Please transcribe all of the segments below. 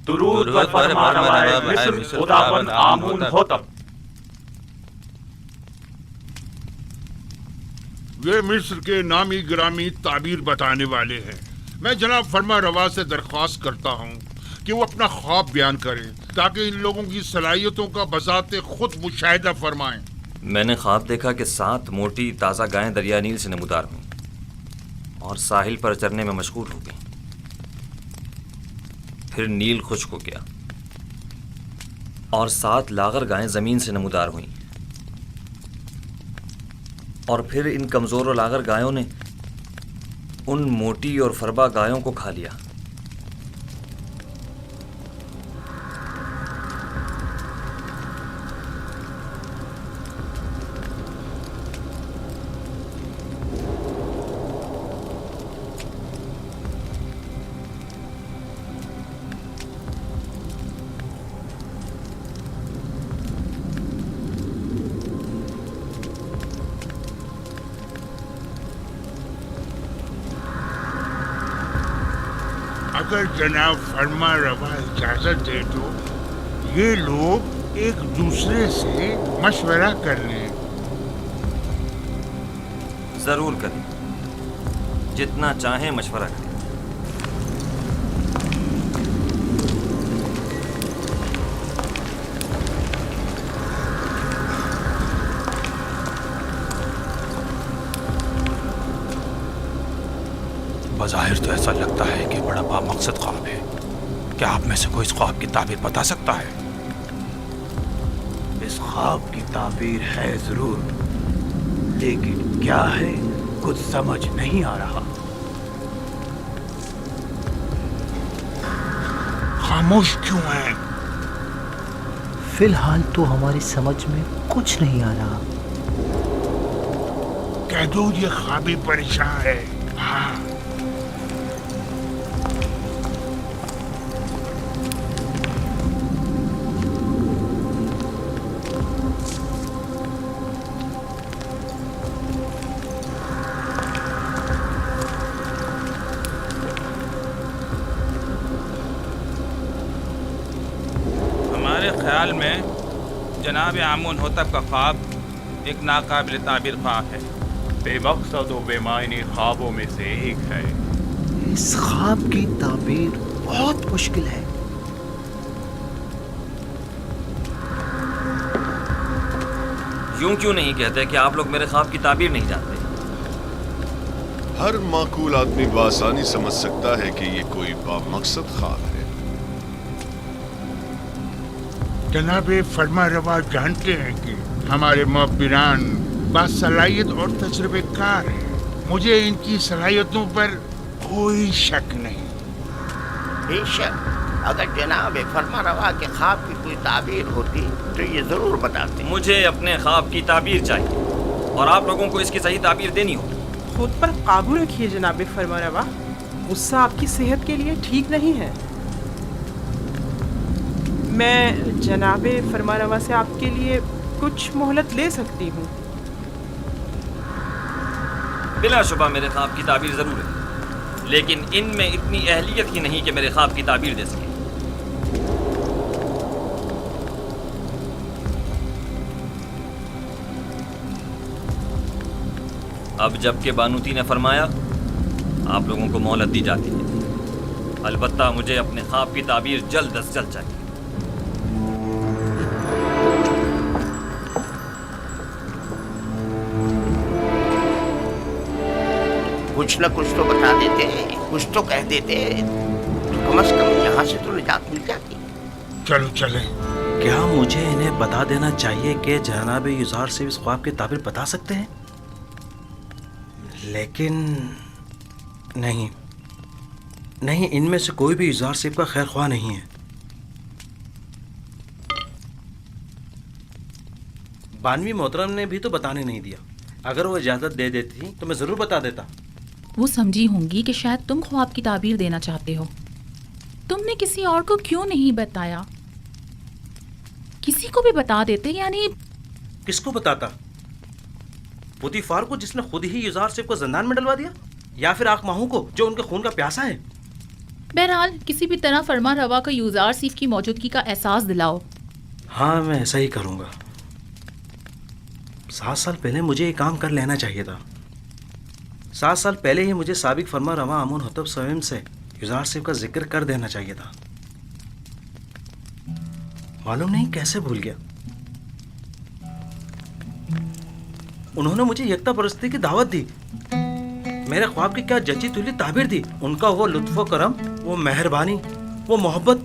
درود بر فرمانروای مصر خداوند آمون ہوتب۔ یہ مصر کے نامی گرامی تعبیر بتانے والے ہیں۔ میں جناب فرما روا سے درخواست کرتا ہوں کہ وہ اپنا خواب بیان کریں تاکہ ان لوگوں کی صلاحیتوں کا بذات خود مشاہدہ فرمائیں۔ میں نے خواب دیکھا کہ 7 موٹی تازہ گائیں دریا نیل سے نمودار ہوئیں اور ساحل پر چرنے میں مشغول ہو گئیں۔ پھر نیل خشک ہو گیا اور 7 لاغر گائیں زمین سے نمودار ہوئیں، اور پھر ان کمزور و لاغر گایوں نے ان موٹی اور فربا گایوں کو کھا لیا۔ اگر جناب فرما روا اجازت دے تو یہ لوگ ایک دوسرے سے مشورہ کر لیں۔ ضرور کریں، جتنا چاہیں مشورہ کریں۔ بظاہر تو ایسا لگتا ہے کہ بڑا بامقصد خواب ہے۔ کیا آپ میں سے کوئی اس خواب کی تعبیر بتا سکتا ہے؟ اس خواب کی تعبیر ہے ضرور، لیکن کیا ہے کچھ سمجھ نہیں آ رہا۔ خاموش کیوں ہیں؟ فی الحال تو ہماری سمجھ میں کچھ نہیں آ رہا۔ کہہ دو یہ خوابی پریشان ہے۔ ہاں خیال میں جناب آمون ہوتب کا خواب ایک ناقابل تعبیر خواب ہے، بے مقصد و بے معنی خوابوں میں سے ایک ہے۔ اس خواب کی تعبیر بہت مشکل ہے۔ یوں کیوں نہیں کہتے کہ آپ لوگ میرے خواب کی تعبیر نہیں جانتے؟ ہر معقول آدمی بآسانی سمجھ سکتا ہے کہ یہ کوئی بامقصد خواب ہے۔ جناب فرما روا جانتے ہیں کہ ہمارے معبران باصلاحیت اور تجربے کار ہیں۔ مجھے ان کی صلاحیتوں پر کوئی شک نہیں۔ بے شک اگر جناب فرما روا کے خواب کی کوئی تعبیر ہوتی تو یہ ضرور بتاتے۔ مجھے اپنے خواب کی تعبیر چاہیے اور آپ لوگوں کو اس کی صحیح تعبیر دینی ہوگی۔ خود پر قابو رکھیے جناب فرما روا، غصہ آپ کی صحت کے لیے ٹھیک نہیں ہے۔ میں جناب فرما روا سے آپ کے لیے کچھ مہلت لے سکتی ہوں۔ بلا شبہ میرے خواب کی تعبیر ضرور ہے، لیکن ان میں اتنی اہلیت ہی نہیں کہ میرے خواب کی تعبیر دے سکے۔ اب جب کہ بانوتی نے فرمایا، آپ لوگوں کو مہلت دی جاتی ہے، البتہ مجھے اپنے خواب کی تعبیر جلد از جلد چاہیے۔ کچھ نہ کچھ تو بتا دیتے، کچھ تو کہہ دیتے تو کم از کم یہاں سے تو نجات مل جاتی۔ چلو چلیں۔ کیا مجھے انہیں بتا دینا چاہیے کہ جناب یزار سے اس خواب کی تعبیر بتا سکتے ہیں؟ لیکن نہیں، ان میں سے کوئی بھی یزار صاحب کا خیر خواہ نہیں ہے۔ بانوی محترم نے بھی تو بتانے نہیں دیا، اگر وہ اجازت دے دیتی تو میں ضرور بتا دیتا۔ وہ سمجھی ہوں گی کہ شاید تم خواب کی تعبیر دینا چاہتے ہو۔ تم نے کسی اور کو کیوں نہیں بتایا؟ کسی کو بھی بتا دیتے، یعنی کس کو بتاتا؟ پوتیفار کو، جس نے خود ہی یزار صاحب کو زندان میں ڈلوا دیا، یا پھر آق ماہوں کو جو ان کے خون کا پیاسا ہے؟ बहरहाल किसी भी तरह फरमा रवा को यूजार सीफ की मौजूदगी का एहसास दिलाओ। हाँ, मैं ऐसा ही करूँगा। 7 साल पहले मुझे ये काम कर लेना चाहिए था। 7 साल पहले ही मुझे साबिक फरमा रवा आमुन होतब स्वयं से यूजार सीफ का जिक्र कर देना चाहिए था। मालूम नहीं कैसे भूल गया। उन्होंने मुझे यकता परस्ती की दावत दी, मेरे ख्वाब की क्या जची तुली ताबीर दी। उनका वो लुत्फ़ो करम, वो मेहरबानी, वो मोहब्बत,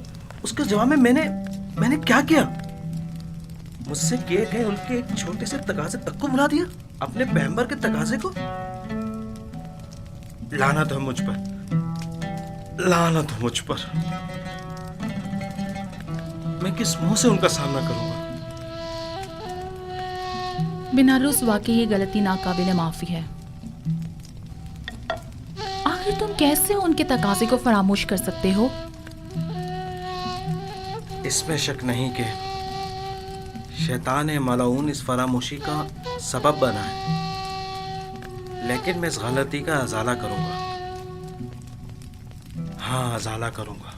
उसके जवाब में मैंने क्या किया? मुझसे किए गए उनके एक छोटे से तकाजे तक को भुला दिया, अपने पैगंबर के तकाजे को। लानत हो मुझ पर, लानत हो मुझ पर। मैं किस मुंह से उनका सामना करूंगा? बिनारुस वाकई ये गलती नाकाबिले माफी है। आखिर तुम कैसे उनके तकाजे को फरामोश कर सकते हो? इसमें शक नहीं कि शैतान मलाऊन इस फरामोशी का सबब बना है, लेकिन मैं इस गलती का अजाला करूंगा। हाँ, अजाला करूंगा।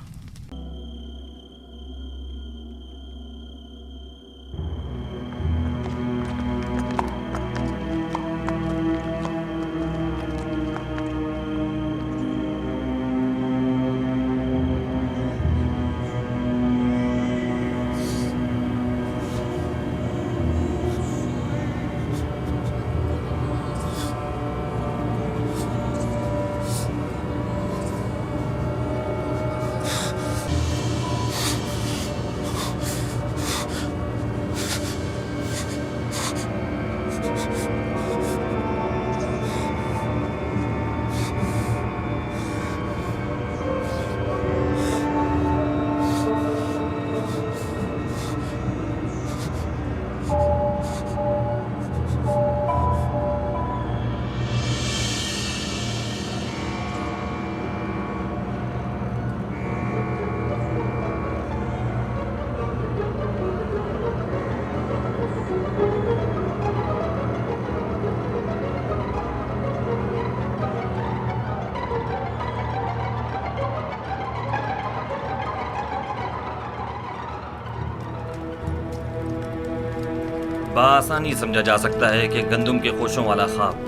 बआसानी समझा जा सकता है कि गंदुम के खोशों वाला ख्वाब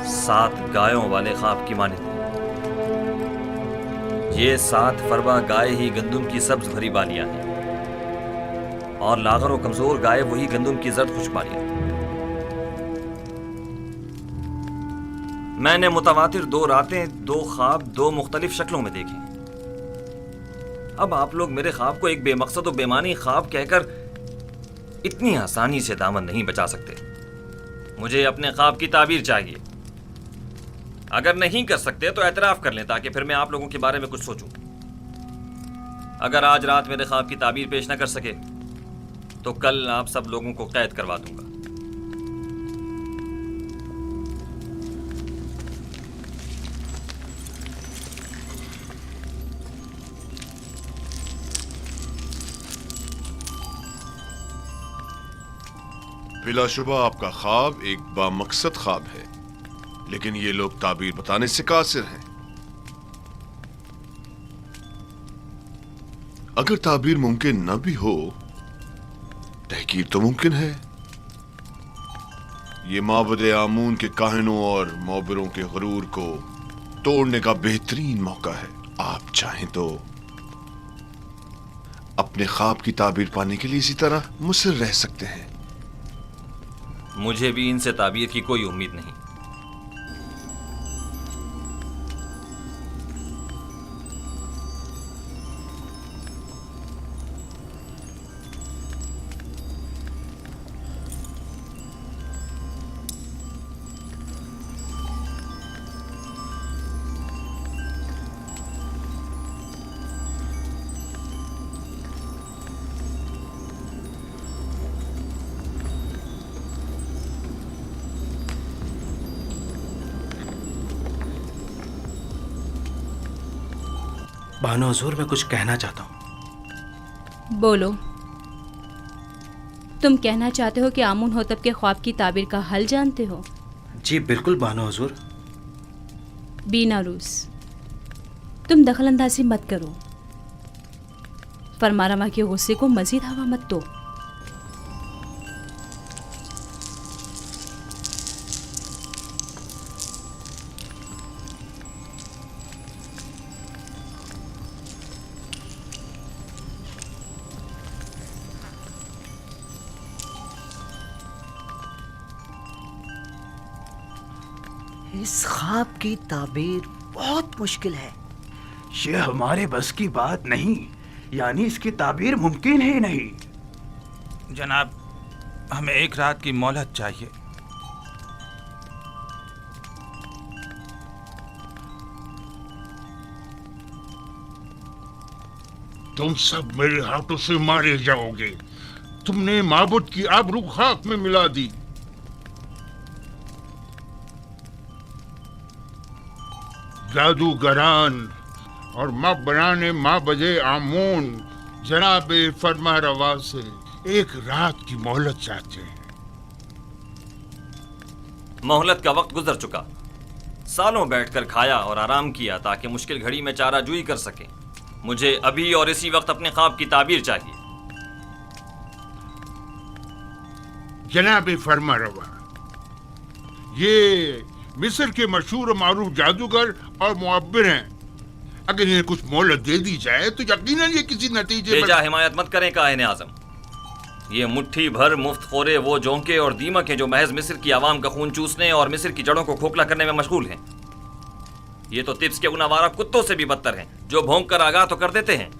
7 गायों वाले ख्वाब की मानिंद है। ये 7 फरवा गाय ही गंदुम की सब्ज भरी बालियां हैं और लागर और कमजोर गाय वही गंदुम की जर्द खुश बालियां। मैंने मुतवातिर 2 रातें 2 ख्वाब 2 मुख्तलिफ शक्लों में देखे। अब आप लोग मेरे ख्वाब को एक बेमकसद और बेमानी ख्वाब कहकर इतनी आसानी से दामन नहीं बचा सकते। मुझे अपने ख्वाब की ताबीर चाहिए। अगर नहीं कर सकते तो एतराफ़ कर लें ताकि फिर मैं आप लोगों के बारे में कुछ सोचूं। अगर आज रात मेरे ख्वाब की ताबीर पेश न कर सके तो कल आप सब लोगों को कैद करवा दूंगा। बिलाशुबा आपका ख्वाब एक बामकसद ख्वाब है, लेकिन ये लोग ताबीर बताने से कासिर हैं। अगर ताबीर मुमकिन न भी हो, तहकीर तो मुमकिन है। ये माबद आमून के काहिनों और मोबरों के गुरूर को तोड़ने का बेहतरीन मौका है। आप चाहें तो अपने ख्वाब की ताबीर पाने के लिए इसी तरह मुसर रह सकते हैं। मुझे भी इनसे ताबीर की कोई उम्मीद नहीं। बानो हुजूर, मैं कुछ कहना चाहता हूँ। बोलो। तुम कहना चाहते हो कि आमुन होतब के ख्वाब की ताबीर का हल जानते हो? जी बिल्कुल बानो हुजूर। बीनारूस, तुम दखल अंदाजी मत करो, फरमारवा के गुस्से को मजीद हवा मत दो। इस ख्वाब की ताबीर बहुत मुश्किल है। ये हमारे बस की बात नहीं, यानी इसकी ताबीर मुमकिन ही नहीं। जनाब, हमें एक रात की मोहलत चाहिए। तुम सब मेरे हाथों से मारे जाओगे। तुमने माबूद की आबरू खाक में मिला दी। जादूगरान और बनाने माबदे आमून जनाब फरमा रवा से एक रात की मोहलत चाहते हैं। मोहलत का वक्त गुजर चुका। सालों बैठकर खाया और आराम किया ताकि मुश्किल घड़ी में चाराजूई कर सके। मुझे अभी और इसी वक्त अपने ख्वाब की ताबीर चाहिए। जनाब फरमा रवा, ये मिस्र के मशहूर और मारूफ जादूगर और मुअब्बिर हैं। अगर इन्हें कुछ मोहलत दे दी जाए तो यकीनन ये किसी नतीजे बेजा हिमायत मत करें काहिन आजम। ये मुट्ठी भर मुफ्त खोरे वो जोंके और दीमक हैं जो महज मिस्र की आवाम का खून चूसने और मिस्र की जड़ों को खोखला करने में मशगूल हैं। ये तो तिब्स के उन आवारा कुत्तों से भी बदतर हैं जो भौंक कर आगाह तो कर देते हैं।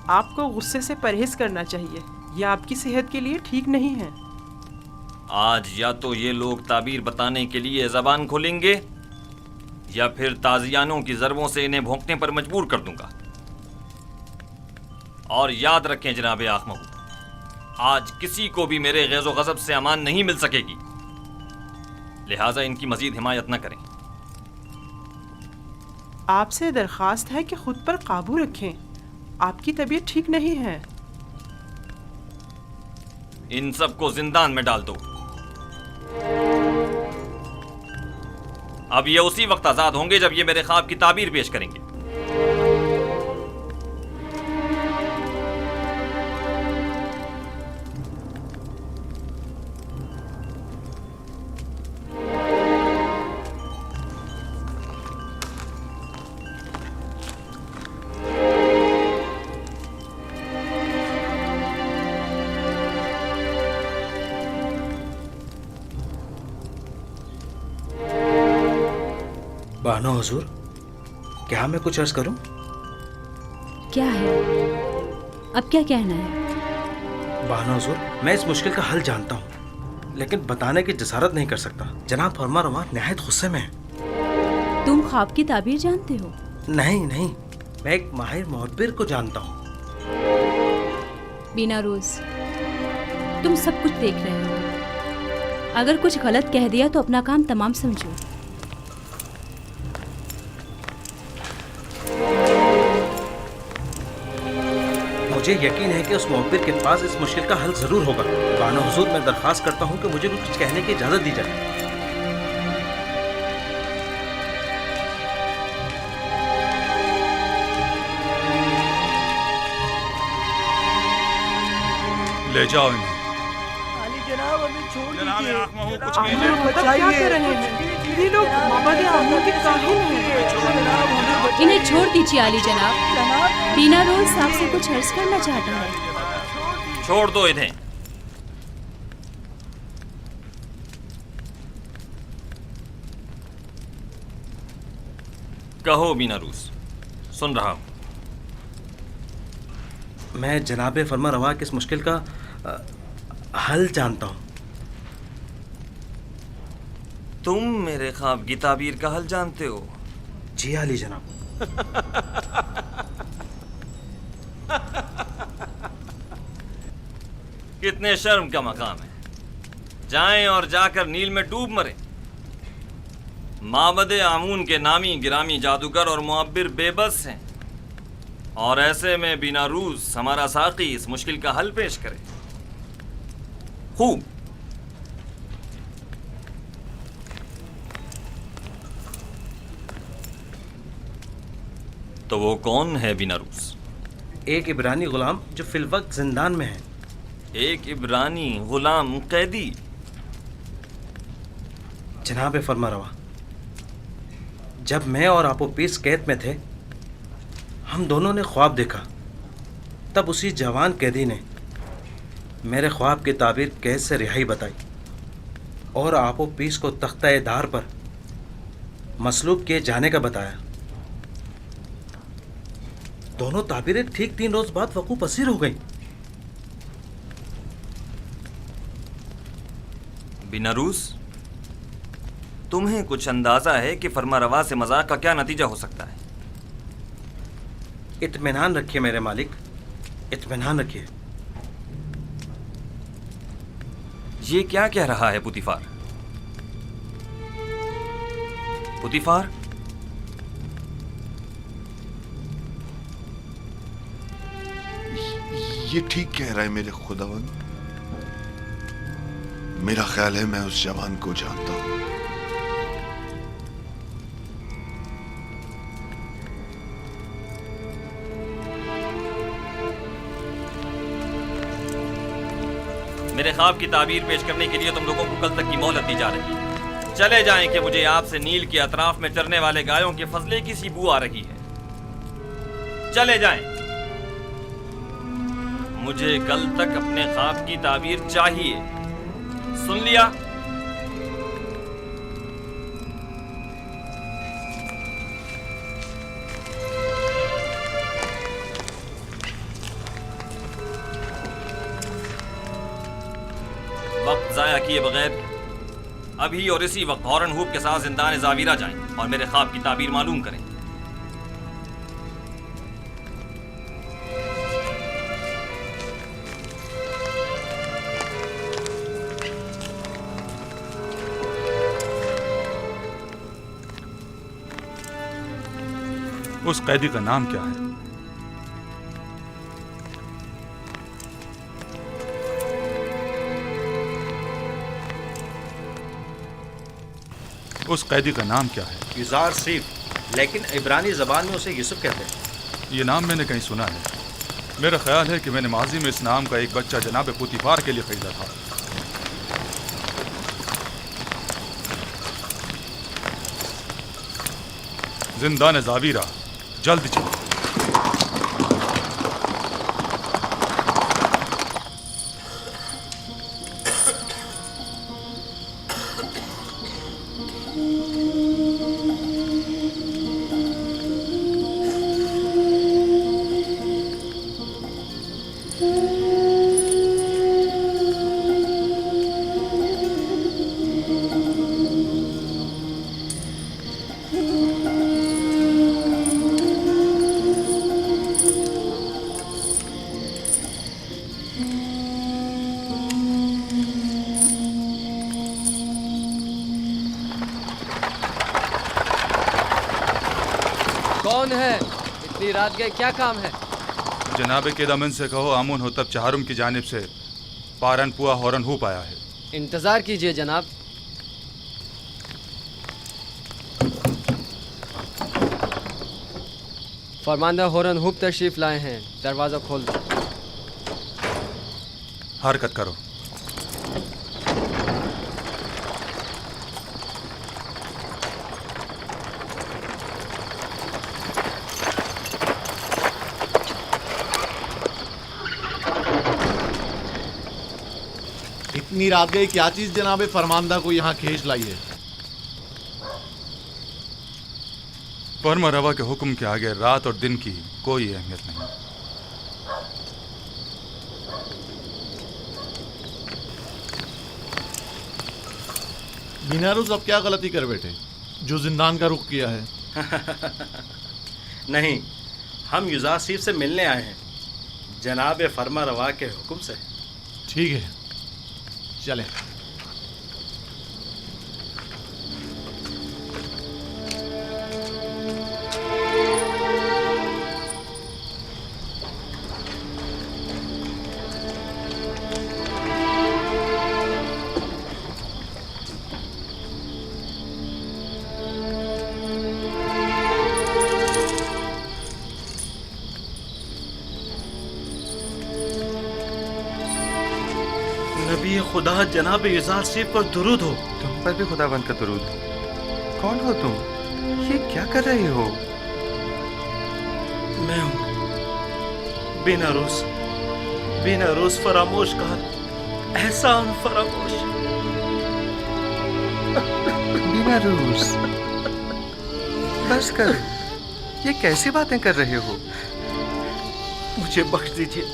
आपको गुस्से से परहेज करना चाहिए, यह आपकी सेहत के लिए ठीक नहीं है। आज या तो ये लोग ताबीर बताने के लिए जबान खोलेंगे या फिर ताजियानों की ज़रबों से इन्हें भौंकने पर मजबूर कर दूंगा। और याद रखें जनाब आखमहू, आज किसी को भी मेरे गैज़ो गज़ब से अमान नहीं मिल सकेगी, लिहाजा इनकी मजीद हिमायत न करें। आपसे दरख्वास्त है कि खुद पर काबू रखें, आपकी तबीयत ठीक नहीं है। इन सबको जिंदान में डाल दो। अब ये उसी वक्त आजाद होंगे जब ये मेरे ख्वाब की ताबीर पेश करेंगे। बानो हुजूर, क्या मैं कुछ अर्ज करूं? क्या है? अब क्या कहना है? बानो हुजूर, मैं इस मुश्किल का हल जानता हूं, लेकिन बताने की जसारत नहीं कर सकता। जनाब फरमा रवा निहायत गुस्से में है। तुम ख्वाब की ताबीर जानते हो? नहीं नहीं, मैं एक माहिर मुअब्बिर को जानता हूं। बिना रोज, तुम सब कुछ देख रहे हो। अगर कुछ गलत कह दिया तो अपना काम तमाम समझो। मुझे यकीन है कि उस मुअब्बिर के पास इस मुश्किल का हल जरूर होगा। बानो हुजूर, मैं दरख्वास्त करता हूँ कि मुझे कुछ कहने की इजाजत दी जाए। ले जाओ इन्हें। जनाब, हमें छोड़ जनाब दीजिए। आखमहू, कुछ आप कीजिए। लोग क्या कर रहे हैं? ये लोग माबदे आमून के काहिल हैं। इन्हें छोड़ दीजिए आली जनाब। बिना रोज आपसे कुछ अर्ज करना चाहता है। छोड़ दो इन्हें। कहो बीना रूस, सुन रहा हूं। मैं जनाब फरमा रवा की इस मुश्किल का हल जानता हूं। तुम मेरे ख्वाब की ताबीर का हल जानते हो? जी आली जनाब। कितने शर्म का मकाम है। जाएं और जाकर नील में डूब मरें। माबदे आमून के नामी गिरामी जादूगर और मुअब्बिर बेबस हैं, और ऐसे में बिना रूस हमारा साकी इस मुश्किल का हल पेश करे। خوب. تو وہ کون ہے بیناروس؟ ایک عبرانی غلام جو فی الوقت زندان میں ہے. ایک عبرانی غلام قیدی؟ جناب فرمانروا، جب میں اور آپوپیس قید میں تھے ہم دونوں نے خواب دیکھا. تب اسی جوان قیدی نے میرے خواب کی تعبیر قید سے رہائی بتائی اور آپوپیس کو تختہ دار پر مصلوب کیے جانے کا بتایا. دونوں تعبیریں ٹھیک 3 روز بعد وقوع پذیر ہو گئیں. بیناروس، تمہیں کچھ اندازہ ہے کہ فرمانروا سے مذاق کا کیا نتیجہ ہو سکتا ہے؟ اطمینان رکھیے میرے مالک، اطمینان رکھیے. یہ کیا کہہ رہا ہے پوتیفار؟ پوتیفار، یہ ٹھیک کہہ رہا ہے میرے خداوند. میرا خیال ہے میں اس جوان کو جانتا ہوں. میرے خواب کی تعبیر پیش کرنے کے لیے تم لوگوں کو کل تک کی مہلت دی جا رہی ہے. چلے جائیں کہ مجھے آپ سے نیل کے اطراف میں چرنے والے گایوں کے فضلے کی سی بو آ رہی ہے. چلے جائیں. مجھے کل تک اپنے خواب کی تعبیر چاہیے. سن لیا؟ وقت ضائع کیے بغیر ابھی اور اسی وقت ہارن ہوپ کے ساتھ زندان زاویرہ جائیں اور میرے خواب کی تعبیر معلوم کریں. اس قیدی کا نام کیا ہے؟ اس قیدی کا نام کیا ہے؟ یوزار سیف، لیکن عبرانی زبان میں اسے یوسف کہتے ہیں. یہ نام میں نے کہیں سنا ہے. میرا خیال ہے کہ میں نے ماضی میں اس نام کا ایک بچہ جناب پوتیفار کے لیے خریدا تھا. زندان زاویرہ، جلد چلو. کون ہے؟ اتنی رات گئے، کیا کام ہے؟ جناب کیدامن سے کہو آمون ہوتب چہارم کی جانب سے پارن پوا ہورن ہوپ آیا ہے. انتظار کیجئے جناب. فرماندہ ہورن ہوپ تشریف لائے ہیں، دروازہ کھول دو. حرکت کرو. اتنی رات گئی، کیا چیز جناب فرماندہ کو یہاں کھینچ لائی ہے؟ فرمانروا کے حکم کے آگے رات اور دن کی کوئی اہمیت نہیں. بیناروس اب کیا غلطی کر بیٹھے جو زندان کا رخ کیا ہے؟ نہیں، ہم یوزار سیف سے ملنے آئے ہیں جناب فرمانروا کے حکم سے. ٹھیک ہے، چلیں. नबी खुदा जनाब इज़ाल सिर्फ पर दुरूद हो। तुम पर भी खुदावंद का दुरूद। कौन हो तुम? ये क्या कर रहे हो? मैं हूँ बिना रोज फरामोश का एहसान फरामोश। बिना रोज बस कर। ये कैसी बातें कर रहे हो? मुझे बख्श दीजिए।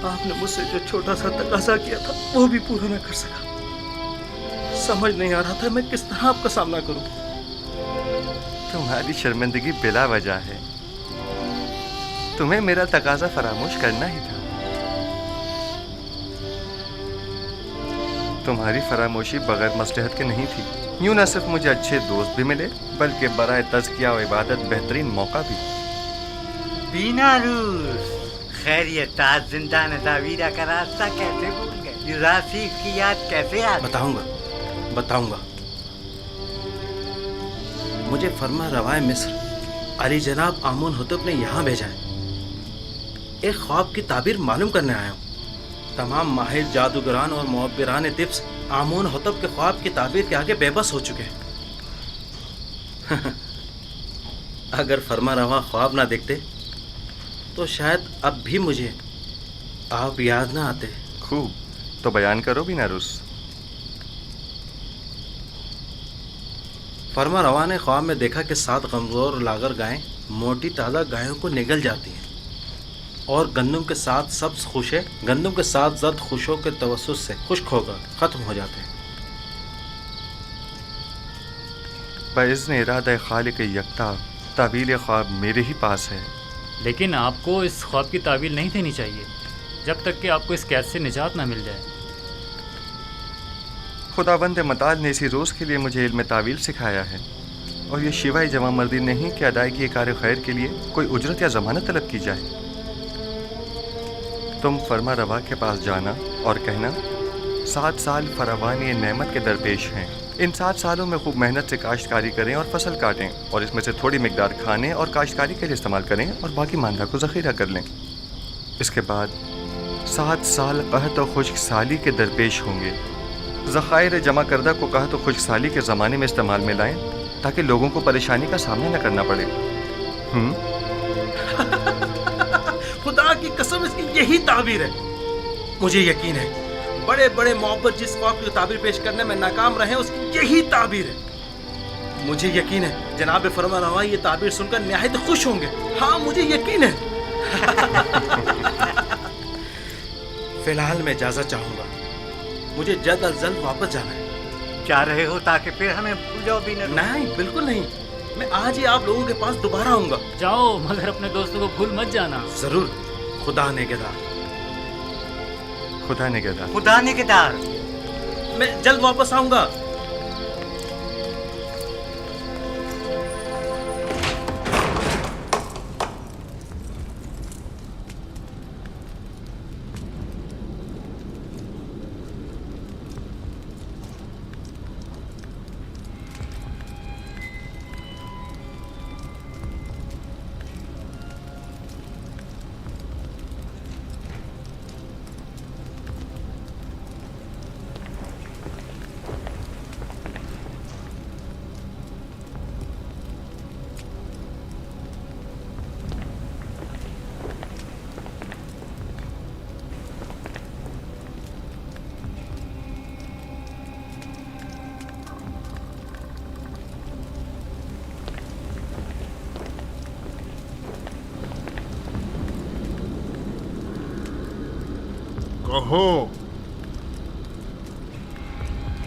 आपने मुझसे जो छोटा सा तकाजा किया था वो भी पूरा न कर सका। समझ नहीं आ रहा था मैं किस तरह आपका सामना करूं। तुम्हारी शर्मिंदगी बिला वजह है। तुम्हें मेरा तकाजा फरामोश करना ही था। तुम्हारी फरामोशी बगैर मसलहत के नहीं थी। यूं न सिर्फ मुझे अच्छे दोस्त भी मिले बल्कि बराए तज़किया व इबादत बेहतरीन मौका भी। बिना रूस खैरियत ताज जिंदा नज़ावीरा का रास्ता कैसे भूल गए? युरासीफ की याद कैसे आ गई? बताऊंगा। मुझे फरमा रवाए मिस्र अली जनाब आमून होतब ने यहाँ भेजा है। एक ख्वाब की ताबीर मालूम करने आया हूँ। तमाम माहिर जादूगरान और मुअब्बिरान तिब्स आमून होतब के ख्वाब की ताबीर के आगे बेबस हो चुके हैं। अगर फरमा रवा ख्वाब ना देखते तो शायद अब भी मुझे आप याद ना आते। खूब, तो बयान करो बिना रुस। फरमा रवा ने ख्वाब में देखा कि 7 कमज़ोर लागर गायें मोटी ताज़ा गायों को निगल जाती हैं और गंदम के 7 सब्ज़ खुशे गंदम के 7 ज़द खुशों के तवस्सुस से खुश्क होकर ख़त्म हो जाते हैं। बाइज़्न इरादा खालिक यकता तावील ख्वाब मेरे ही पास है। लेकिन आपको इस ख्वाब की तावील नहीं देनी चाहिए जब तक कि आपको इस कैद से निजात ना मिल जाए। खुदावंद मताल ने इसी रोज़ के लिए मुझे इल्म तावील सिखाया है और ये शिवाय जमा मर्दी नहीं कि अदायगी कार खैर के लिए कोई उजरत या ज़मानत तलब की जाए। तुम फरमा रवा के पास जाना और कहना 7 साल फरावानी नेमत के दरपेश हैं। इन 7 सालों में खूब मेहनत से काश्तकारी करें और फसल काटें और इसमें से थोड़ी मिकदार खाने और काश्तकारी के लिए इस्तेमाल करें और बाकी मांदा को ज़ख़ीरा कर लें। इसके बाद 7 साल कहत और खुश्क साली के दरपेश होंगे। ज़ख़ायर जमा करदा को कहत और खुश्क साली के ज़माने में इस्तेमाल में लाएं ताकि लोगों को परेशानी का सामना न करना पड़े। खुदा की कसम इसकी यही ताबीर है। मुझे यकीन है बड़े बड़े मोहब्बत जिस ख्वाब की ताबीर पेश करने में नाकाम रहे उसकी यही ताबीर है। मुझे यकीन है जनाब फरमानरवा ये ताबीर सुनकर निहायत खुश होंगे। हाँ मुझे यकीन है। फिलहाल मैं इजाज़त चाहूँगा। मुझे जल्द अज जल्द वापस जाना है। चाह रहे हो ताकि फिर हमें भूल जाओ भी नहीं, बिल्कुल नहीं। मैं आज ही आप लोगों के पास दोबारा आऊँगा। जाओ मगर अपने दोस्तों को भूल मत जाना। जरूर। खुदा नेगेदार। खुदा नेगेदार। खुदा नेगेदार। मैं जल्द वापस आऊँगा। कहो।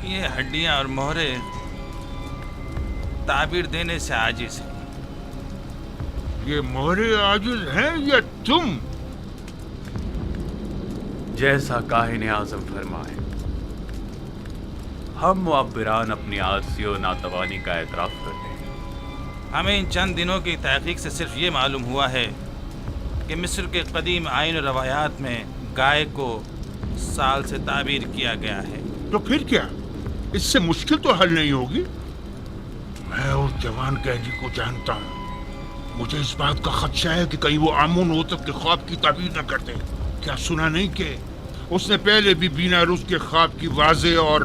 ये हड्डियां और मोहरे ताबीर देने से आजिज है। ये मोहरे आजिज हैं या तुम? जैसा काहिने आज़म फरमाए, हम मुअब्बिरान अपनी आज़ी और नातवानी का एतराफ़ करते हैं। हमें इन चंद दिनों की तहक़ीक़ से सिर्फ ये मालूम हुआ है कि मिस्र के कदीम आइन और रवायात में गाय को साल से ताबीर किया गया है। तो फिर क्या? इससे मुश्किल तो हल नहीं होगी। मैं उस जवान कैदी को जानता हूँ। मुझे इस बात का खदशा है कि कहीं वो आमून होतब के ख्वाब की ताबीर न कर दे। क्या सुना नहीं कि उसने पहले भी बीना रूस के ख्वाब की वाज़ेह और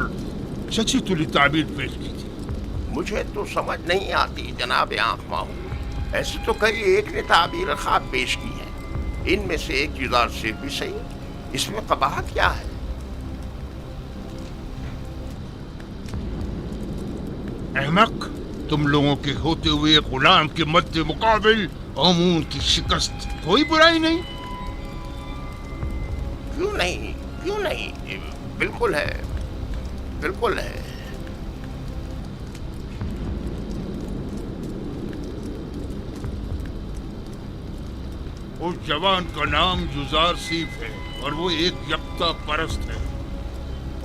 सच्ची तुली ताबीर पेश की थी? मुझे तो समझ नहीं आती जनाब आँख माहू। ऐसे तो कई एक ने ताबीर ख्वाब पेश की है, इनमें से एक जुज़ार सिर्फ भी सही, इसमें कबाहत क्या है? अहमक, तुम लोगों के होते हुए गुलाम के मद्दे मुकाबिल आमून की शिकस्त कोई बुराई नहीं। क्यों नहीं, क्यों नहीं, बिल्कुल है, बिल्कुल है। उस जवान का नाम जुज़ार सीफ है और वो एक यक्ता परस्त है।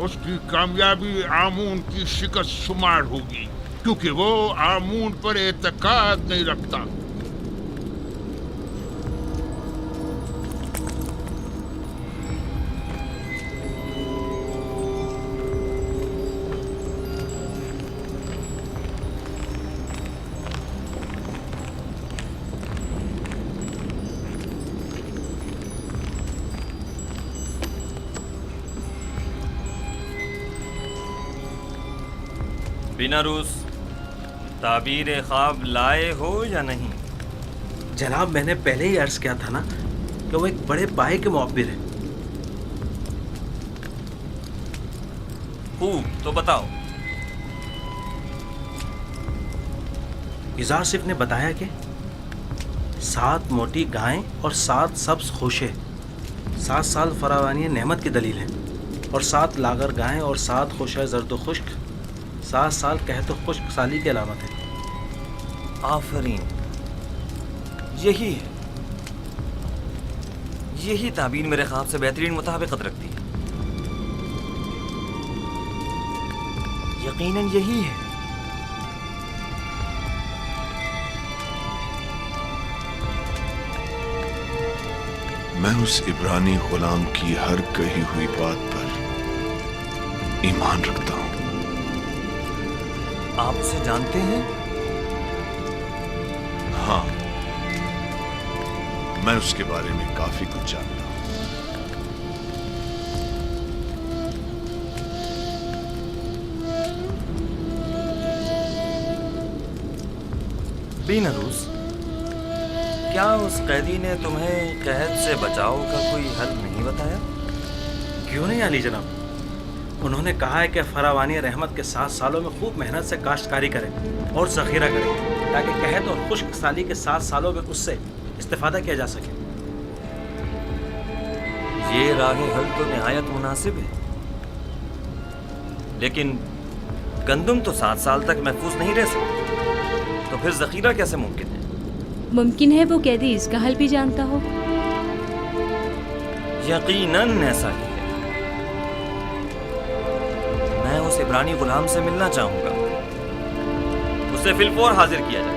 उसकी कामयाबी आमून की शिकस्त शुमार होगी, क्योंकि वो आमून पर एतकाद नहीं रखता। बिना रूस, ताबीर ख्वाब लाए हो या नहीं? जनाब, मैंने पहले ही अर्ज किया था ना कि वो एक बड़े पाए के मुअब्बिर है। खूब, तो बताओ। इज़ार सिफ ने बताया कि 7 मोटी गायें और 7 सब्ज खोशे 7 साल फरावानी नेमत की दलील है, और 7 लागर गायें और 7 खोशे जर्द खुश्क 7 साल कहत खुश्क साली की अलामत है। आफरीन, यही है, यही ताबीर मेरे ख्वाब से बेहतरीन मुताबिकत रखती है। यकीनन यही है। मैं उस इब्रानी गुलाम की हर कही हुई बात पर ईमान रखता हूं। आप उसे जानते हैं? हाँ, मैं उसके बारे में काफी कुछ जानता हूं। बिना रूस, क्या उस कैदी ने तुम्हें कैद से बचाव का कोई हल नहीं बताया? क्यों नहीं आली जनाब, उन्होंने कहा है कि फरावानी रहमत के 7 सालों में खूब मेहनत से काश्तकारी करें और ज़ख़ीरा करें, ताकि कहत और खुश्क साली के 7 सालों में उससे इस्तेफादा किया जा सके। ये राह हल तो निहायत मुनासिब है, लेकिन गंदुम तो 7 साल तक महफूज नहीं रह सकती, तो फिर ज़ख़ीरा कैसे मुमकिन है? मुमकिन है वो कैदी इसका हल भी जानता हो। यकीनन ऐसा ही है। मैं उस इब्रानी गुलाम से मिलना चाहूंगा, उसे फिलफौर हाजिर किया जाए।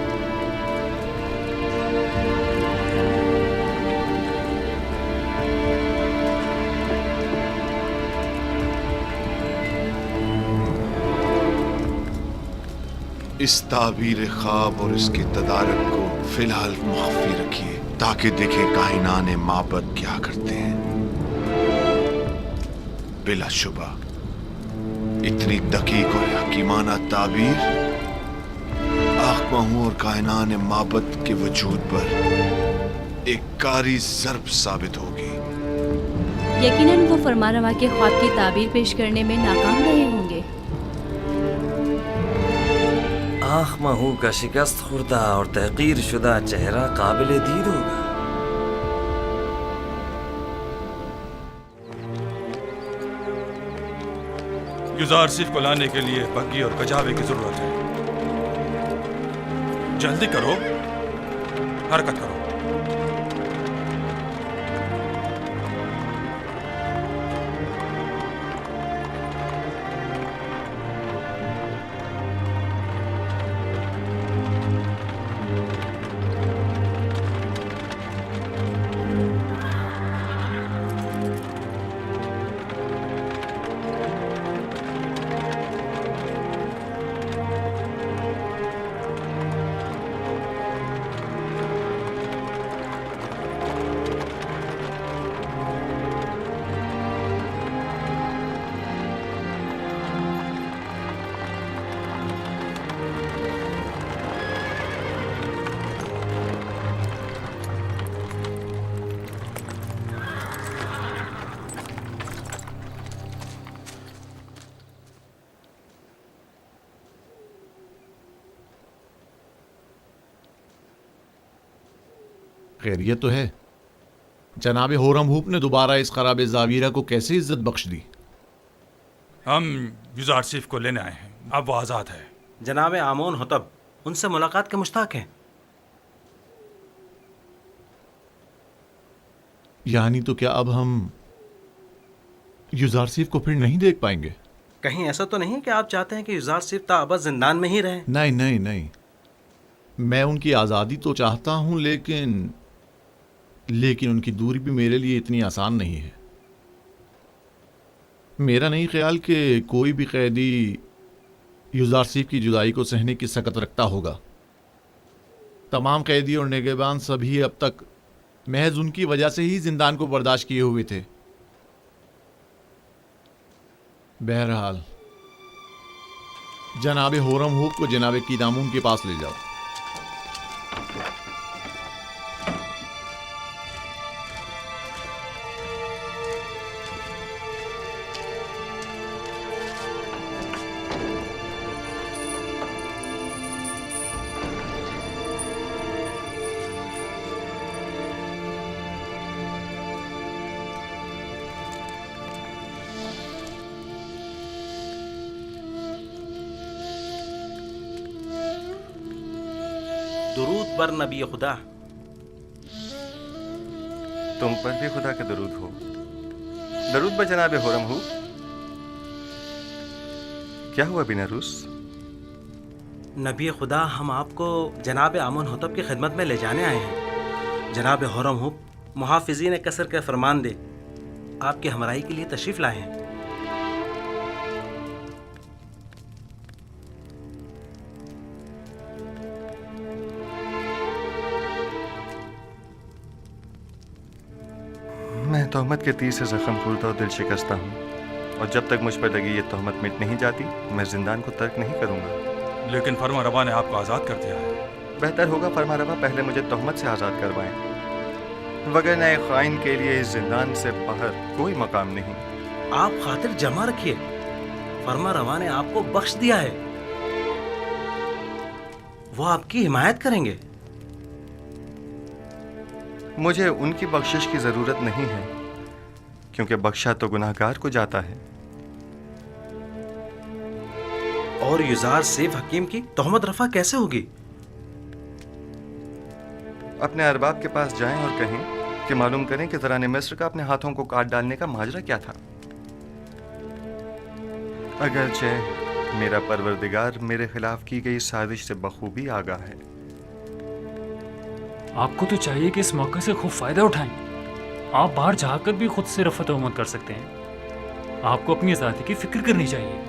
इस ताबीर ख्वाब और इसके तदारक को फिलहाल मख्फी रखिए, ताकि देखें कायनाने माबद क्या करते हैं। बिलाशुबा इतनी दकीक और हकीमाना ताबीर आखमाहू और कायनाने माबद के वजूद पर एक कारी ज़र्ब साबित होगी। यकीनन वो फरमानवा के ख्वाब की ताबीर पेश करने में नाकाम रहे होंगे। आखमाहू का शिकस्त खुर्दा और तहकीर शुदा चेहरा काबिल दीद होगा। युज़ार सिफ को लाने के लिए बग्गी और कजावे की जरूरत है। जल्दी करो, हरकत करो। खैरियत तो है। जनाब होरमहूप ने दोबारा इस खराब जावीरा को कैसे इज्जत बख्श दी? हम युजारसिफ को लेने आए हैं, अब वो आज़ाद है। जनाब आमोन होतब उनसे मुलाकात के मुश्ताक हैं। यानी तो क्या अब हम युजारसिफ को फिर नहीं देख पाएंगे? कहीं ऐसा तो नहीं कि आप चाहते हैं कि युजारसिफ ताअबद जिंदान में ही रहें? नहीं नहीं नहीं, मैं उनकी आज़ादी तो चाहता हूं, लेकिन उनकी दूरी भी मेरे लिए इतनी आसान नहीं है। मेरा नहीं ख्याल कि कोई भी कैदी युजारसिफ की जुदाई को सहने की सकत रखता होगा। तमाम कैदी और निगहबान सभी अब तक महज उनकी वजह से ही जिंदान को बर्दाश्त किए हुए थे। बहरहाल जनाब होरमहूप को जनाब कीदामून के पास ले जाओ। दुरूद पर नबी खुदा। तुम पर भी खुदा के दरूद हो। दरूद ब जनाब होरमहूप। क्या हुआ बिनारूस? नबी खुदा, हम आपको जनाब आमोन होतब की खिदमत में ले जाने आए हैं। जनाब होरमहूप मुहाफिजीन कसर के फरमान दे आपकी हमराही के लिए तशरीफ लाए हैं। मैं तहमत के तीर से जख्म खुलता और दिल शिकस्ता हूँ, और जब तक मुझ पर लगी ये तहमत मिट नहीं जाती मैं जिंदान को तर्क नहीं करूँगा। लेकिन फरमा रवा ने आपको आज़ाद कर दिया है। बेहतर होगा फरमा रवा पहले मुझे तहमत से आज़ाद करवाएं, वगरना एक ख़ाइन के लिए इस जिंदान से बाहर कोई मकाम नहीं। आप खातिर जमा रखिए, फरमा रवा ने आपको बख्श दिया है, वो आपकी हिमायत करेंगे। मुझे उनकी बख्शिश की ज़रूरत नहीं है, क्योंकि बख्शा तो गुनाहगार को जाता है। और युजारसिफ हकीम की तहमत रफा कैसे होगी? अपने अरबाब के पास जाएं और कहें कि मालूम करें कि ज़राने मिस्र का अपने हाथों को काट डालने का माजरा क्या था। अगरचे मेरा परवरदिगार मेरे खिलाफ की गई साजिश से बखूबी आगाह है। आपको तो चाहिए कि इस मौके से खूब फायदा उठाएं। आप बाहर जाकर भी खुद से रफ़त उम्मत कर सकते हैं। आपको अपनी आज़ादी की फिक्र करनी चाहिए।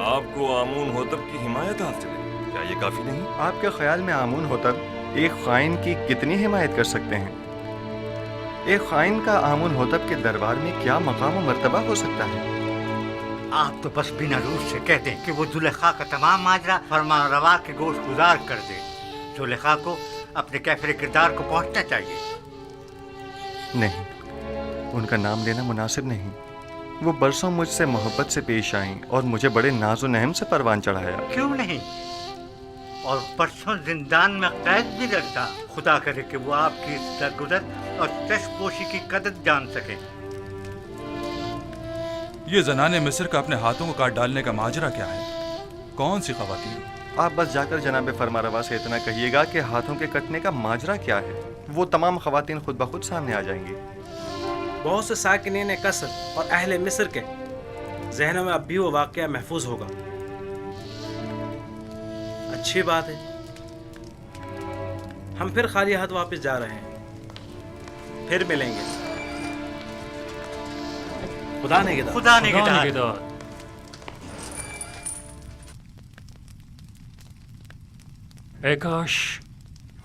आपको आमून होतब की हिमायत हासिल है, क्या ये काफी नहीं? आपके ख्याल में आमून होतब एक ख़ाइन की कितनी हिमायत कर सकते हैं? एक ख़ाइन का आमून होतब के दरबार में क्या मकाम और मर्तबा हो सकता है? आप तो बस बिना रूस से कहते हैं कि वो जुलेखा का तमाम माजरा फरमा रवा के गोश गुजार कर दे। जुलेखा को अपने कैफरे किरदार को पहुंचना चाहिए। नहीं, उनका नाम लेना मुनासिब नहीं। वो बरसों मुझसे मोहब्बत से पेश आईं और मुझे बड़े नाज़ो नहम से परवान चढ़ाया। क्यों नहीं? और परसों जिंदान में कैद भी रखता। खुदा करे कि वो आपकी दरगुजर और चश्मपोशी की कदर जान सके। ये जनाने मिस्र का अपने हाथों को काट डालने का माजरा क्या है? कौन सी ख़वातीन? आप बस जाकर जनाब फरमारवा से इतना कहिएगा कि हाथों के कटने का माजरा क्या है। वो तमाम ख़वातीन खुद ब खुद सामने आ जाएंगी। बहुत से साकिनीन कसर और अहले मिस्र के जहनों में अब भी वो वाक़या महफूज होगा। अच्छी बात है, हम फिर खाली हाथ वापस जा रहे हैं। फिर मिलेंगे। खुदा निगहदार। खुदा निगहदार। ऐ काश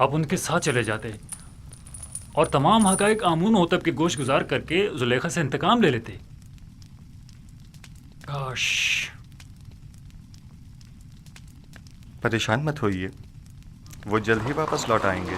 आप उनके साथ चले जाते और तमाम हक़ाइक़ आमून होतब के गोश गुजार करके जुलेखा से इंतकाम ले लेते। काश। परेशान मत होइए, वो जल्द ही वापस लौट आएंगे।